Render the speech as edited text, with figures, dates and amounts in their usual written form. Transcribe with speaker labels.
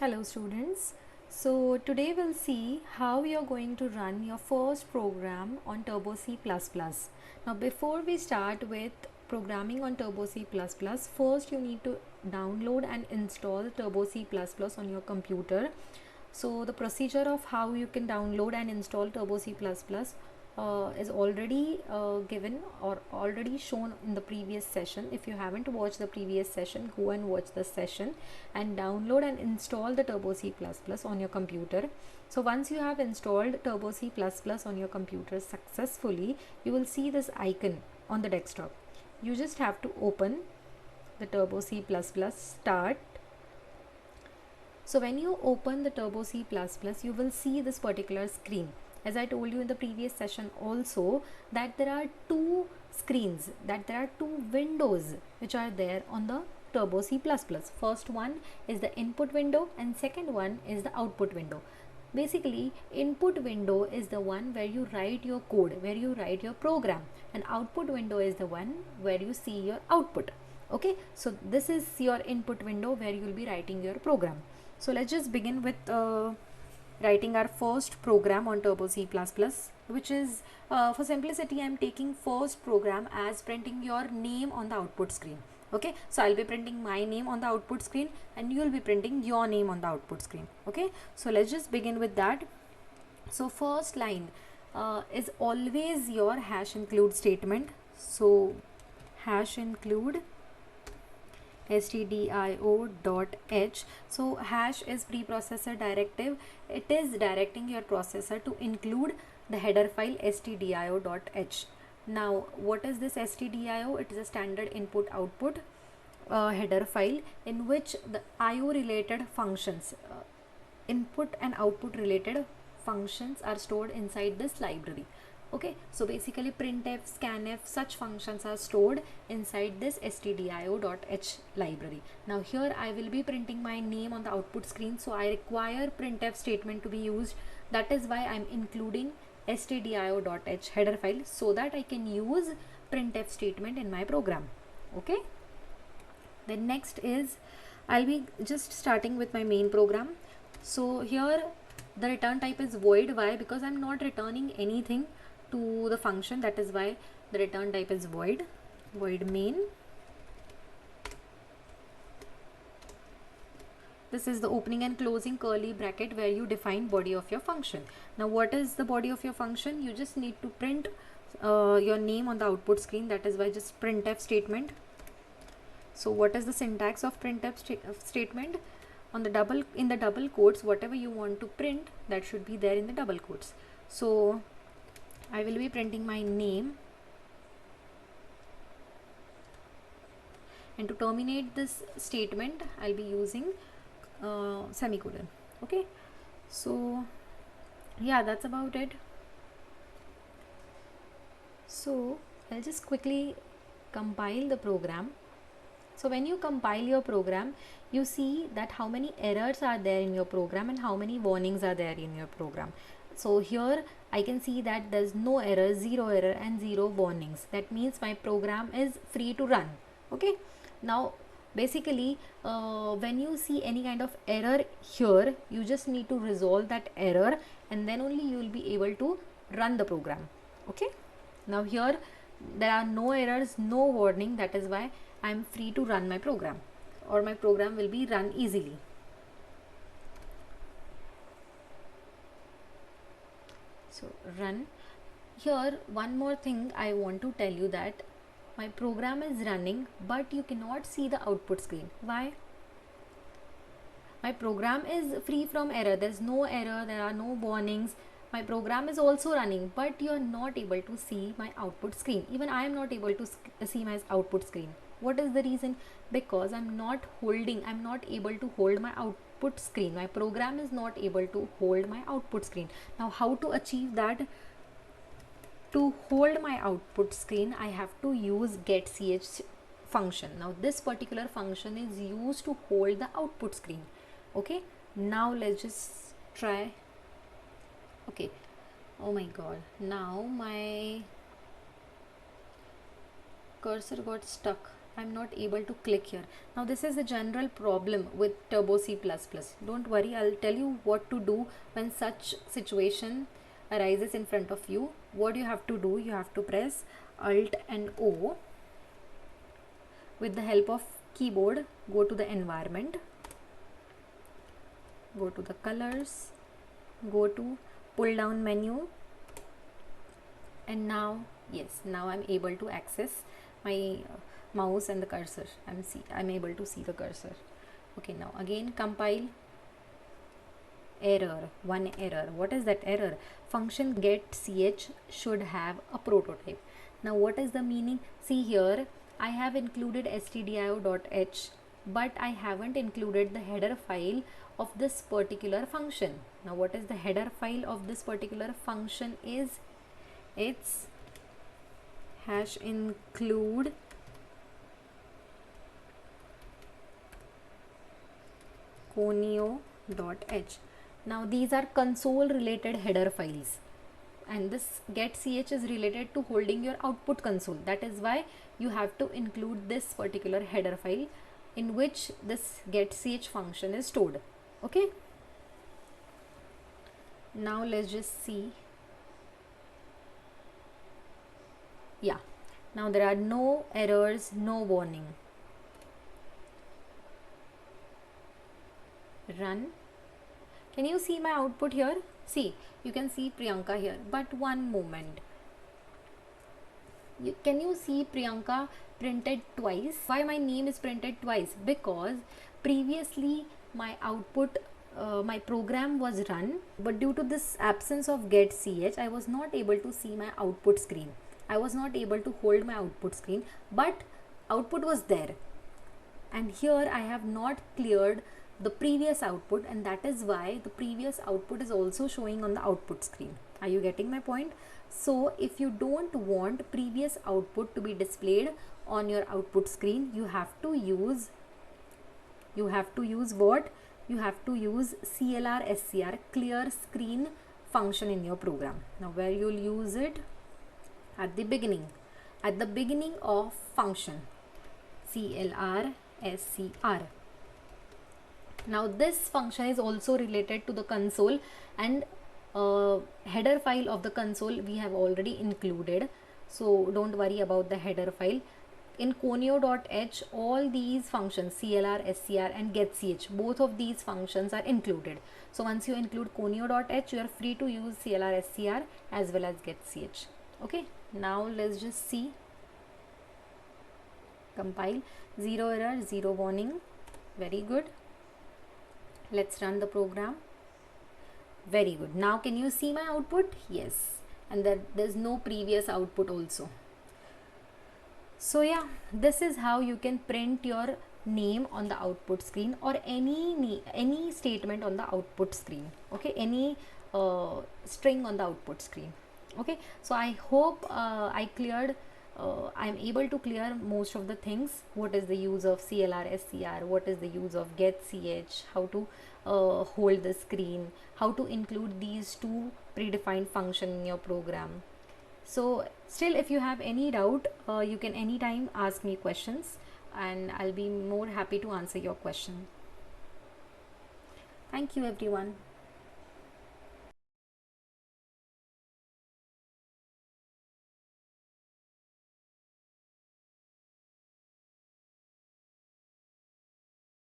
Speaker 1: Hello students. So today we'll see how you're going to run your first program on Turbo C++. Now before we start with programming on Turbo C++, first you need to download and install Turbo C++ on your computer. So the procedure of how you can download and install Turbo C++ is already given or already shown in the previous session. If you haven't watched the previous session, go and watch the session and download and install the Turbo C++ on your computer. So once you have installed Turbo C++ on your computer successfully, you will see this icon on the desktop. You just have to open the Turbo C++ start. So when you open the Turbo C++, you will see this particular screen. As I told you in the previous session also, that there are two screens, that there are two windows which are there on the Turbo C++. First one is the input window and second one is the output window. Basically, input window is the one where you write your code, where you write your program, and output window is the one where you see your output. Okay, so this is your input window where you will be writing your program. So let's just begin with writing our first program on Turbo C++, which is for simplicity I am taking first program as printing your name on the output screen. Okay, so I'll be printing my name on the output screen and you will be printing your name on the output screen. Okay, so let's just begin with that. So first line is always your hash include statement. So hash include stdio.h. so hash is preprocessor directive. It is directing your processor to include the header file stdio.h. Now what is this stdio? It is a standard input output header file in which the IO related functions, input and output related functions are stored inside this library. Okay, so basically printf, scanf, such functions are stored inside this stdio.h library. Now here I will be printing my name on the output screen, so I require printf statement to be used. That is why I'm including stdio.h header file so that I can use printf statement in my program. Okay, then next is I'll be just starting with my main program. So here the return type is void. Why? Because I'm not returning anything to the function, that is why the return type is void main. This is the opening and closing curly bracket where you define body of your function. Now what is the body of your function? You just need to print your name on the output screen, that is why just printf statement. So what is the syntax of printf statement? In the double quotes, whatever you want to print, that should be there in the double quotes. So I will be printing my name, and to terminate this statement I'll be using semicolon. Okay, so yeah, that's about it. So I'll just quickly compile the program. So when you compile your program, you see that how many errors are there in your program and how many warnings are there in your program. So here I can see that there's no error, 0 error and 0 warnings. That means my program is free to run. Okay, now basically when you see any kind of error here, you just need to resolve that error and then only you will be able to run the program. Okay, now here there are no errors, no warning, that is why I am free to run my program, or my program will be run easily. So run. Here one more thing I want to tell you, that my program is running but you cannot see the output screen. Why? My program is free from error, there's no error, there are no warnings, my program is also running, but you are not able to see my output screen. Even I am not able to see my output screen. What is the reason? Because I'm not able to hold my output screen. My program is not able to hold my output screen. Now how to achieve that? To hold my output screen, I have to use getch function. Now this particular function is used to hold the output screen. Okay, now let's just try. Okay, oh my god, now my cursor got stuck I'm not able to click here. Now this is a general problem with Turbo C++. Don't worry, I'll tell you what to do when such situation arises in front of you. What you have to do, you have to press Alt and O. With the help of keyboard, go to the environment, go to the colors, go to pull down menu, and now yes, now I'm able to access my mouse and the cursor. I'm able to see the cursor. Okay, now again compile. Error, one error. What is that error? Function getch should have a prototype. Now what is the meaning? See here, I have included stdio.h, but I haven't included the header file of this particular function. Now what is the header file of this particular function is? It's #include conio.h. Now these are console related header files, and this getch is related to holding your output console. That is why you have to include this particular header file in which this getch function is stored. Okay, now let's just see. Yeah, now there are no errors, no warning. Run. Can you see my output here? See, you can see Priyanka here, but one moment. Can you see Priyanka printed twice? Why my name is printed twice? Because previously my output, my program was run, but due to this absence of getch, I was not able to see my output screen. I was not able to hold my output screen, but output was there. And here I have not cleared the previous output, and that is why the previous output is also showing on the output screen. Are you getting my point? So if you don't want previous output to be displayed on your output screen, you have to use what? You have to use CLR clear screen function in your program. Now where you'll use it? At the beginning of function, CLR. Now this function is also related to the console, and header file of the console we have already included, so don't worry about the header file. In conio.h, all these functions, CLR, SCR and getch, both of these functions are included. So once you include conio.h, you are free to use CLR, SCR as well as getch. Okay, now let's just see. Compile. 0 error, 0 warning. Very good. Let's run the program. Very good. Now can you see my output? Yes, and there's no previous output also. So yeah, this is how you can print your name on the output screen, or any statement on the output screen. Okay, any string on the output screen. Okay, so I hope I'm able to clear most of the things. What is the use of CLR, SCR, what is the use of getch, how to hold the screen, how to include these two predefined functions in your program. So still, if you have any doubt, you can anytime ask me questions, and I'll be more happy to answer your question. Thank you everyone.